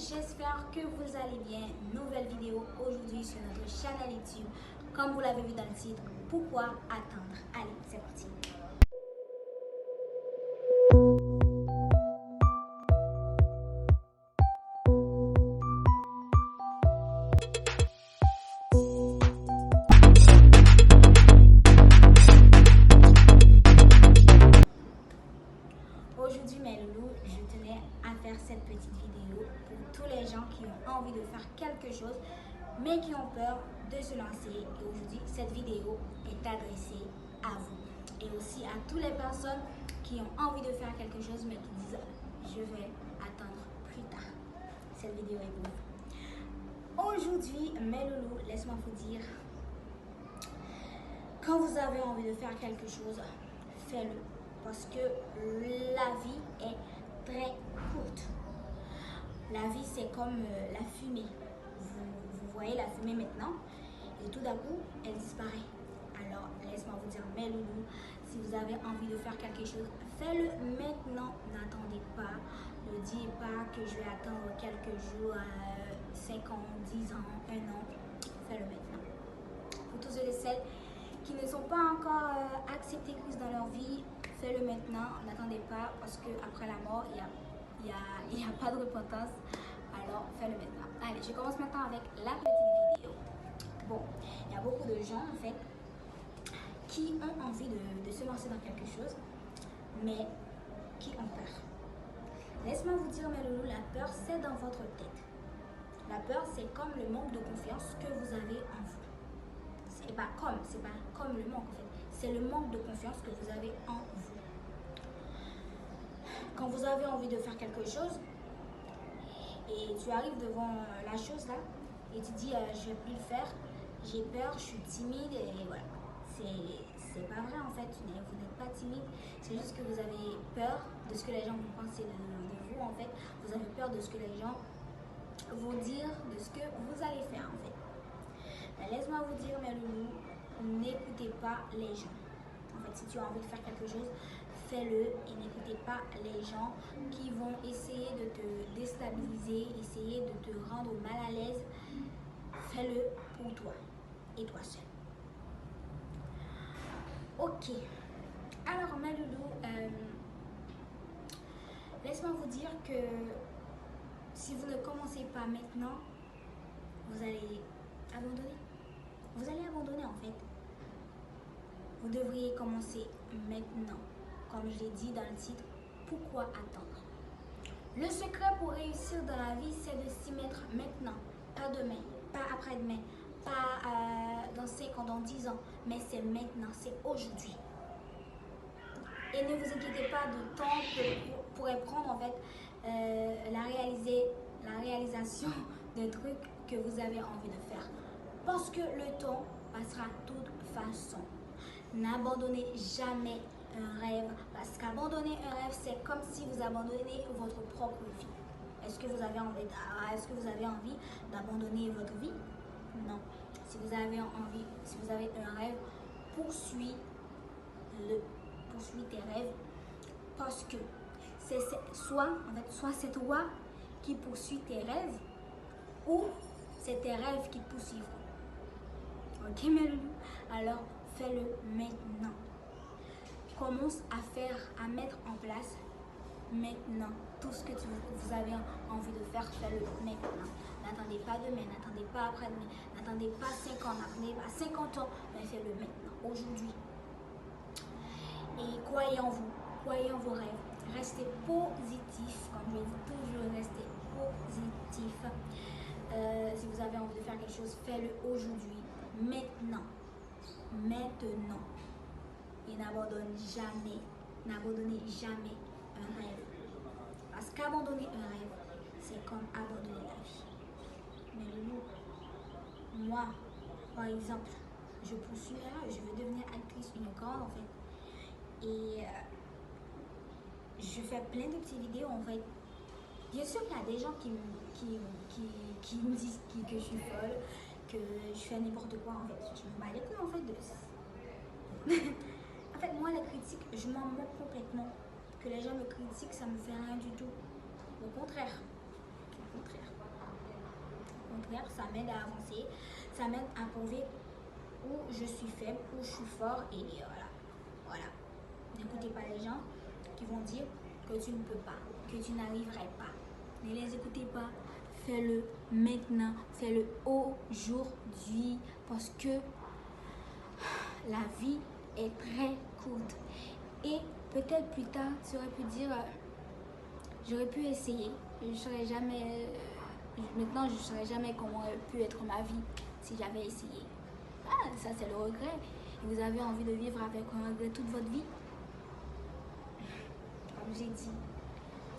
j'espère que vous allez bien. Nouvelle vidéo aujourd'hui sur notre chaîne YouTube. Comme vous l'avez vu dans le titre, pourquoi attendre? Allez, c'est parti. Aujourd'hui, mes loulous, je tenais à faire cette petite vidéo pour tous les gens qui ont envie de faire quelque chose, mais qui ont peur de se lancer. Et aujourd'hui, cette vidéo est adressée à vous. Et aussi à toutes les personnes qui ont envie de faire quelque chose, mais qui disent « je vais attendre plus tard ». Cette vidéo est pour vous. Aujourd'hui, mes loulous, laisse-moi vous dire, quand vous avez envie de faire quelque chose, faites-le. Parce que la vie est très courte. La vie, c'est comme la fumée. Vous voyez la fumée maintenant et tout d'un coup, elle disparaît. Alors, laisse-moi vous dire, mes loulous, si vous avez envie de faire quelque chose, faites-le maintenant. N'attendez pas. Ne dites pas que je vais attendre quelques jours, 5 ans, 10 ans, 1 an. Faites-le maintenant. Pour tous ceux et celles qui ne sont pas encore acceptés Christ dans leur vie, faites-le maintenant. N'attendez pas parce qu'après la mort, il n'y a pas de repentance. Alors, faites-le maintenant. Allez, je commence maintenant avec la petite vidéo. Bon, il y a beaucoup de gens en fait qui ont envie de se lancer dans quelque chose, mais qui ont peur. Laisse-moi vous dire, mes loulous, la peur, c'est dans votre tête. La peur, c'est comme le manque de confiance que vous avez en vous. C'est pas comme le manque en fait. C'est le manque de confiance que vous avez en vous. Quand vous avez envie de faire quelque chose et tu arrives devant la chose là et tu dis je vais plus le faire, j'ai peur, je suis timide et voilà. C'est pas vrai en fait, vous n'êtes pas timide, c'est juste que vous avez peur de ce que les gens vont penser de vous en fait. Vous avez peur de ce que les gens vont dire, de ce que vous allez faire en fait. Laisse-moi vous dire, mes loulous, n'écoutez pas les gens. En fait, si tu as envie de faire quelque chose, fais-le et n'écoutez pas les gens qui vont essayer de te déstabiliser, essayer de te rendre mal à l'aise. Fais-le pour toi et toi seul. Ok. Alors, mes loulous, laisse-moi vous dire que si vous ne commencez pas maintenant, vous allez abandonner. Vous allez abandonner en fait. Vous devriez commencer maintenant. Comme je l'ai dit dans le titre, pourquoi attendre? Le secret pour réussir dans la vie, c'est de s'y mettre maintenant. Pas demain, pas après-demain, pas dans 5 ans, dans 10 ans. Mais c'est maintenant, c'est aujourd'hui. Et ne vous inquiétez pas de temps que pourrait prendre en fait la réalisation d'un truc que vous avez envie de faire. Parce que le temps passera de toute façon. N'abandonnez jamais un rêve, parce qu'abandonner un rêve, c'est comme si vous abandonnez votre propre vie. Est-ce que vous avez envie d'abandonner votre vie? Non. Si vous avez un rêve, poursuis-le. Poursuis tes rêves, parce que c'est soit c'est toi qui poursuis tes rêves, ou c'est tes rêves qui te poursuivent. Ok, mes loulous? Alors, fais-le maintenant. Commence à mettre en place maintenant tout ce que vous avez envie de faire. Fais-le maintenant. N'attendez pas demain, n'attendez pas après-demain, n'attendez pas 5 ans, n'attendez pas 50 ans, mais faites-le maintenant, aujourd'hui. Et croyez en vous, croyez en vos rêves. Restez positif, comme je dis toujours, restez positif. Si vous avez envie de faire quelque chose, faites-le aujourd'hui. Maintenant. Et n'abandonnez jamais un rêve. Parce qu'abandonner un rêve, c'est comme abandonner la vie. Mais moi, par exemple, je poursuis mes rêves, je veux devenir actrice, une grande en fait. Et je fais plein de petites vidéos en fait. Bien sûr qu'il y a des gens qui me disent que je suis folle, que je fais n'importe quoi en fait. Je me bats les couilles en fait de ça. En fait, moi, les critiques, je m'en moque complètement. Que les gens me critiquent, ça me fait rien du tout. Au contraire. contraire, ça m'aide à avancer, ça m'aide à prouver où je suis faible, où je suis fort et voilà. N'écoutez pas les gens qui vont dire que tu ne peux pas, que tu n'arriverais pas. Ne les écoutez pas. Fais-le maintenant, fais-le aujourd'hui parce que la vie est très courte. Et peut-être plus tard, tu aurais pu dire, j'aurais pu essayer. Maintenant, je ne saurais jamais comment aurait pu être ma vie si j'avais essayé. Ah, ça c'est le regret. Et vous avez envie de vivre avec un regret toute votre vie? Comme j'ai dit,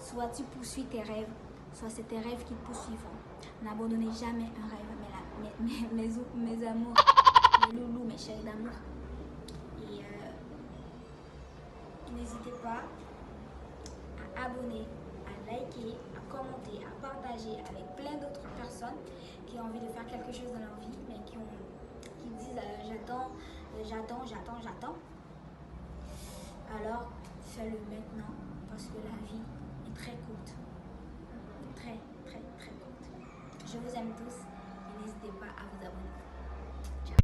soit tu poursuis tes rêves, soit c'est tes rêves qui te poursuivront. N'abandonnez jamais un rêve, mes amours, mes loulous, mes chéris d'amour. Et n'hésitez pas à abonner, à liker, à commenter, à partager avec plein d'autres personnes qui ont envie de faire quelque chose dans leur vie, mais qui disent j'attends. Alors, fais-le maintenant parce que la vie est très courte. Très, très, très courte. Je vous aime tous et n'hésitez pas à vous abonner. Ciao.